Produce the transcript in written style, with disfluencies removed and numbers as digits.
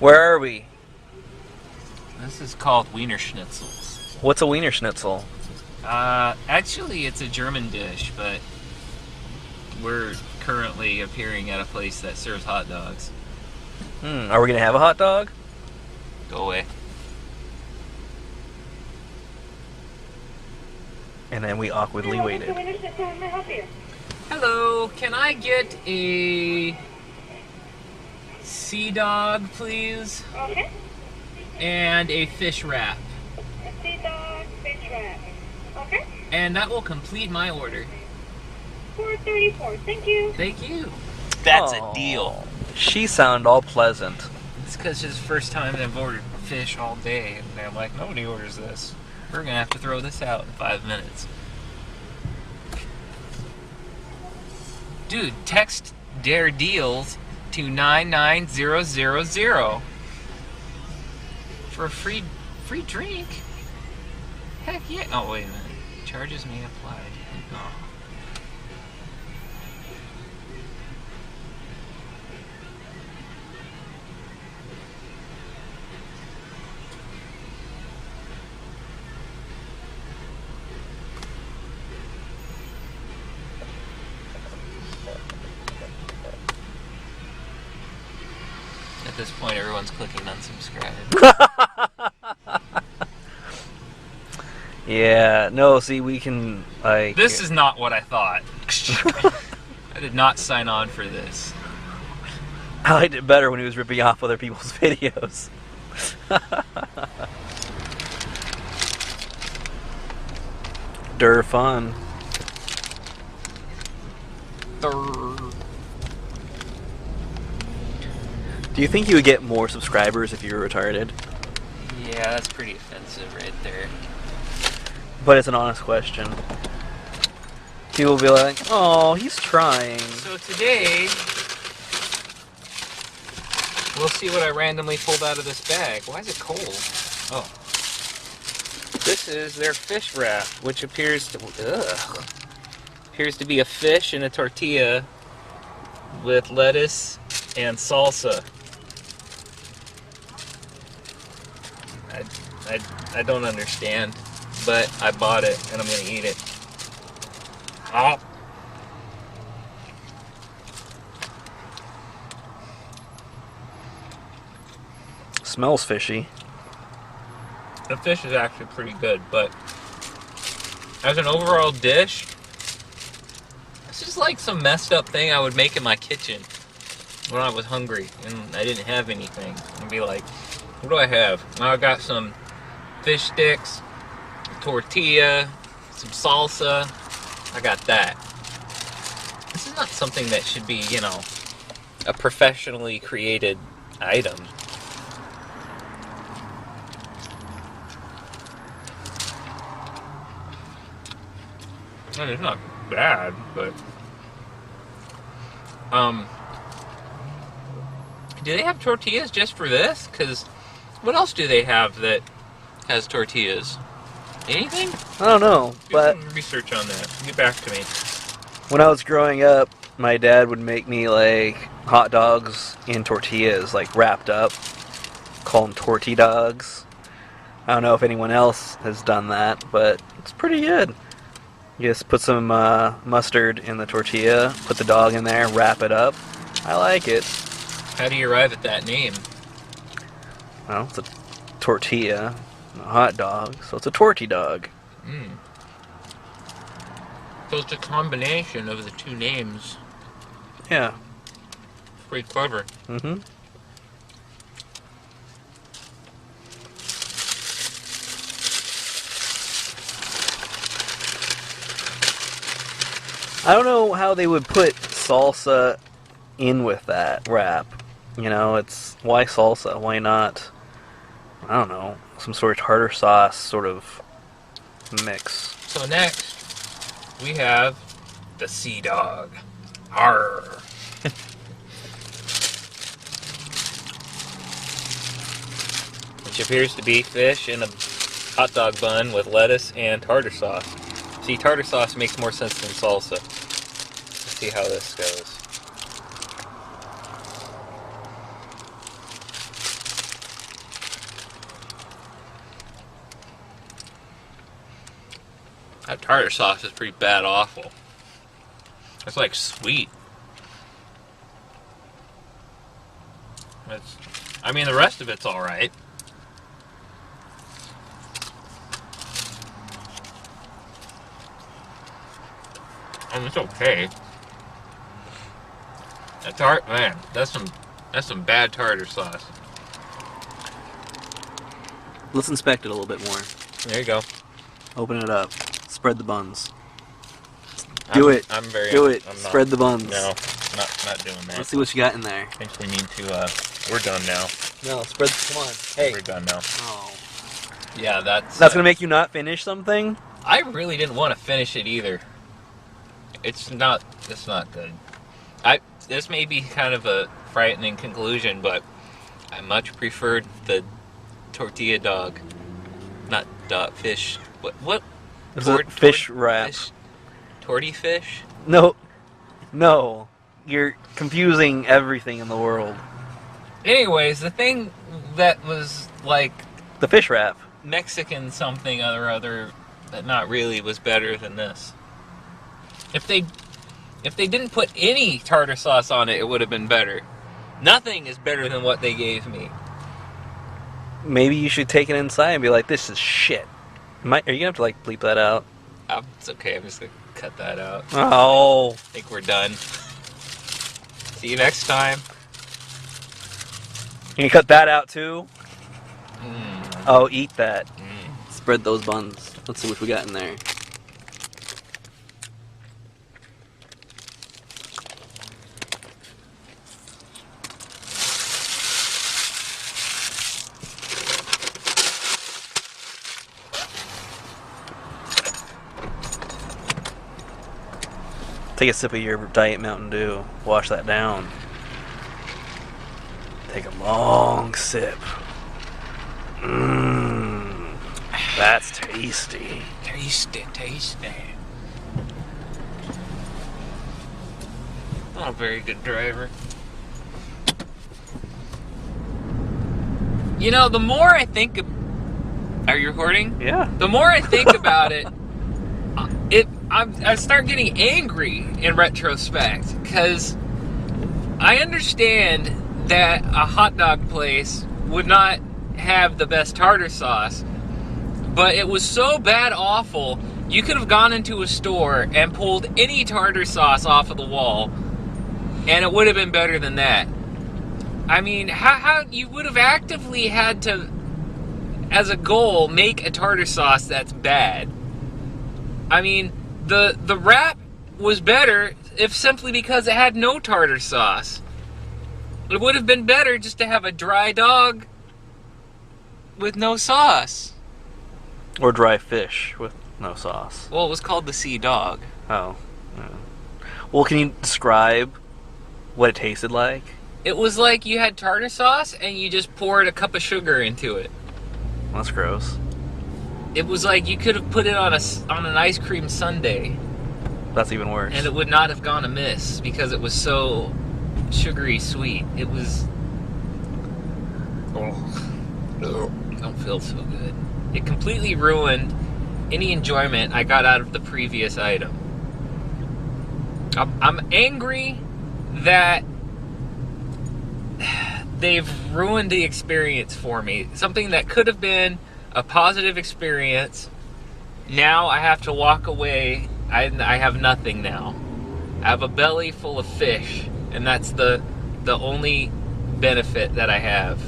Where are we? This is called Weinerschnitzels. What's a Weinerschnitzel? Actually, it's a German dish, but we're currently appearing at a place that serves hot dogs. Are we gonna have a hot dog? Go away. And then we awkwardly waited. Hello, can I get a sea dog, please? Okay. And a fish wrap. A sea dog, fish wrap. Okay. And that will complete my order. $4.34. Thank you. Thank you. That's Aw. a deal. She sounded all pleasant. It's because it's the first time I've ordered fish all day, and I'm like, nobody orders this. We're gonna have to throw this out in 5 minutes. Dude, text Dare Deals to 99000 for a free drink. Heck yeah! Oh wait a minute, charges may apply. Oh. At this point, everyone's clicking unsubscribe. Yeah, no, see, we can, like... This is not what I thought. I did not sign on for this. I liked it better when he was ripping off other people's videos. Fun. Do you think you would get more subscribers if you were retarded? Yeah, that's pretty offensive right there. But it's an honest question. People will be like, oh, he's trying. So today, we'll see what I randomly pulled out of this bag. Why is it cold? Oh. This is their fish wrap, which appears to be a fish in a tortilla with lettuce and salsa. I don't understand, but I bought it and I'm gonna eat it. Oh. Smells fishy. The fish is actually pretty good, but as an overall dish, this is like some messed up thing I would make in my kitchen when I was hungry and I didn't have anything. I'd be like, what do I have? Well, I got some fish sticks, a tortilla, some salsa. I got that. This is not something that should be, you know, a professionally created item. I mean, it's not bad, but do they have tortillas just for this? Because what else do they have that has tortillas? Anything? I don't know, Do but some research on that. Get back to me. when I was growing up, my dad would make me, like, hot dogs in tortillas, like, wrapped up. Call them torty dogs. I don't know if anyone else has done that, but it's pretty good. You just put some mustard in the tortilla, put the dog in there, wrap it up. I like it. How do you arrive at that name? Well, it's a tortilla, a hot dog, so it's a torty dog. Mm. So it's a combination of the two names. Yeah. Pretty clever. Mm-hmm. I don't know how they would put salsa in with that wrap. You know, it's, why salsa? Why not, I don't know, some sort of tartar sauce sort of mix? So next, we have the sea dog. Arr. Which appears to be fish in a hot dog bun with lettuce and tartar sauce. See, tartar sauce makes more sense than salsa. Let's see how this goes. That tartar sauce is pretty bad awful. It's like sweet. I mean, the rest of it's alright. It's okay. Man, that's some bad tartar sauce. Let's inspect it a little bit more. There you go. Open it up. Spread the buns. Do it. I'm very. Do it. I'm not, Spread the buns. No, not doing that. Let's see what you got in there. I think we need to. We're done now. No, spread. Come on. Hey. We're done now. Oh. Yeah, that's gonna make you not finish something. I really didn't want to finish it either. It's not good. This may be kind of a frightening conclusion, but I much preferred the tortilla dog, not dog fish. What? It's a fish wrap. Torty fish? No, you're confusing everything in the world. Anyways, the thing that was like the fish wrap, Mexican something or other, that not really was better than this. If they didn't put any tartar sauce on it, it would have been better. Nothing is better than what they gave me. Maybe you should take it inside and be like, "This is shit." Are you gonna have to like bleep that out? It's okay. I'm just gonna cut that out. Oh. I think we're done. See you next time. You can cut that out too. Mm. Oh, eat that. Mm. Spread those buns. Let's see what we got in there. Take a sip of your Diet Mountain Dew. Wash that down. Take a long sip. Mmm. That's tasty. Tasty. Not a very good driver. You know, the more I think are you recording? Yeah. The more I think about it, I start getting angry in retrospect, because I understand that a hot dog place would not have the best tartar sauce, but it was so bad awful, you could have gone into a store and pulled any tartar sauce off of the wall, and it would have been better than that. I mean, how you would have actively had to, as a goal, make a tartar sauce that's bad. I mean, the wrap was better if simply because it had no tartar sauce. It would have been better just to have a dry dog with no sauce. Or dry fish with no sauce. Well, it was called the Sea Dog. Oh. Yeah. Well, can you describe what it tasted like? It was like you had tartar sauce and you just poured a cup of sugar into it. That's gross. It was like you could have put it on an ice cream sundae. That's even worse. And it would not have gone amiss because it was so sugary sweet. It was... don't feel so good. It completely ruined any enjoyment I got out of the previous item. I'm angry that they've ruined the experience for me. Something that could have been a positive experience. Now I have to walk away. I have nothing now. I have a belly full of fish, and that's the only benefit that I have.